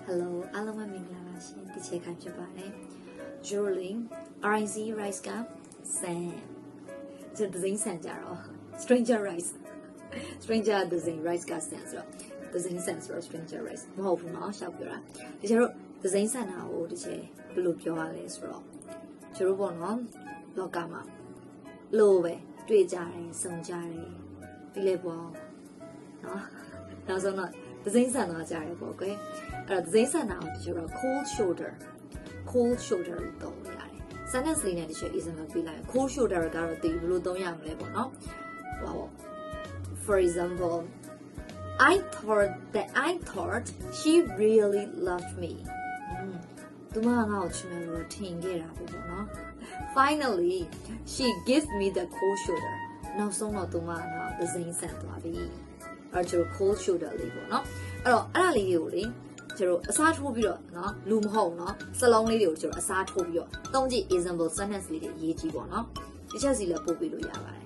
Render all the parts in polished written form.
Hello အားလုံးပဲမင်္ဂလာပါရှင်ဒီချက်ခိုင်ဖြစ်ပါတယ် Julie RIC rice ကဆန်ကျွန်တော်ဒဇင်းဆန်ကြတော့ stranger rice stranger ဒဇင်း rice ကဆန်ဆိုတော့ဒဇင်းဆန်ဆိုတော့ stranger rice မဟုတ်ဘူးเนาะရှောက်ပြောတာဒီကျတော့ဒဇင်းဆန်တာကိုဒီချက်ဘယ်လိုပြောရလဲဆိုတော့ကျွန်တော်ပေါ့နော်လောကမှာလို့ပဲတွေ့ကြတယ်စုံကြတယ်ပြီးလဲပေါ့เนาะနောက်ဆုံးတော့ဒဇင်းဆန်သွားကြတယ်ပေါ့ကွယ်အဲ့တော့ဒဇင်းဆန်တာကိုကျွန်တော် cold shoulder လို့သုံးရတယ် sentence လေးနဲ့တချို့ example ပြလိုက် cold shoulder ကတော့ဒီဘယ်လိုသုံးရမလဲပေါ့နော်ဟော for example I thought she really loved me သူမငါ့ကိုချစ်မယ်လို့ထင်ခဲ့တာပေါ့နော် finally she gave me the cold shoulder နောက်ဆုံးတော့သူမကဒဇင်းဆန်သွားပြီအဲ့ကျွန်တော် cold shoulder လေးပေါ့နော်အဲ့တော့အဲ့ဒါလေးတွေကိုလေကျွန်တော်အစားထိုးပြီးတော့နော်လူမဟုတ်နော်စလုံးလေးတွေကိုကျွန်တော်အစားထိုးပြီးတော့သုံးကြည့် example sentence လေးတွေရေးကြည့်ပေါ့နော်ဒီချက်စီလည်းပို့ပြီးလို့ရပါတယ်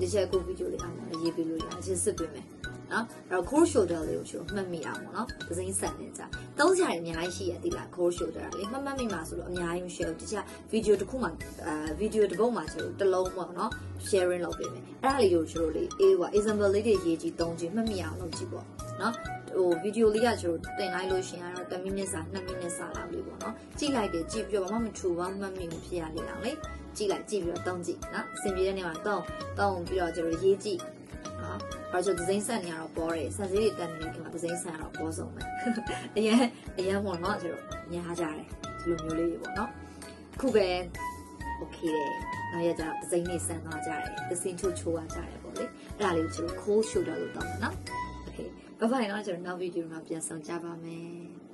ဒီချက်ကိုဗီဒီယိုလေးအောင်ရေးပြီးလို့ရတယ်အချင်းစစ်ပေးမယ်နော်အဲ့တော့ cold shoulder လေးကိုကျွန်တော်မှတ်မိအောင်ပေါ့နော်ဒဇင်းဆန်နေကြသုံးကြတယ်အများကြီးရှိရသေးလား cold shoulder လေးမှတ်မိမှာဆိုလို့အများကြီးမရှိဘူးဒီချက်ဗီဒီယိုတစ်ခုမှဗီဒီယိုတစ်ပုဒ်မှာကျွန်တော်တစ်လုံးပေါ့နော် sharing လုပ်ပေးမယ်အဲ့ဒါလေးကိုကျွန်တော်လေးအေးကွာ example လေးတွေရေးကြည့်သုံးကြည့်မှတ်မိအောင်လုပ်ကြည့်ပေါ့နော်ဟိုဗီဒီယိုလေးကကျွန်တော်တင်လိုက်လို့ရှင်ကတော့10မိနစ်စာ2မိနစ်စာလောက်လေးပေါ့နော်ကြည့်လိုက်တယ်ကြည့်ပြီးတော့ဘာမှမထူဘာမှမမြင်ဘူးဖြစ်ရလေအောင်လေကြည့်ပြီးတော့တောင်းကြည့်နော်အဆင်ပြေတဲ့နေရာမှာတောင်းပြီးတော့ကျွန်တော်ရေးကြည့်နော်ဘာလို့ဒီဇိမ်းဆန်နေရတော့ပေါ်တယ်ဆက်စည်းတွေတက်နေတဲ့ခင်ဗျာဒီဇိမ်းဆန်ကတော့ပေါ်ဆုံးပဲအရင်ပေါ့နော်ကျွန်တော်ညားကြတယ်ဒီလိုမျိုးလေးတွေပေါ့နော်ခုပဲ okay တယ်နောက်ရကြဒီဇိမ်းနေဆန်သွားကြတယ်ဒီစင်ချိုးချိုးသွားကြတယ်ပေါ့လေအဲ့ဒါလေးကိုကျွန်တော် cold shoulder လို့တောင်းတယ်နော် okay bye bye နော်ကျွန်တော်နောက်ဗီဒီယိုမှာပြန်ဆောင်ကြပါမယ်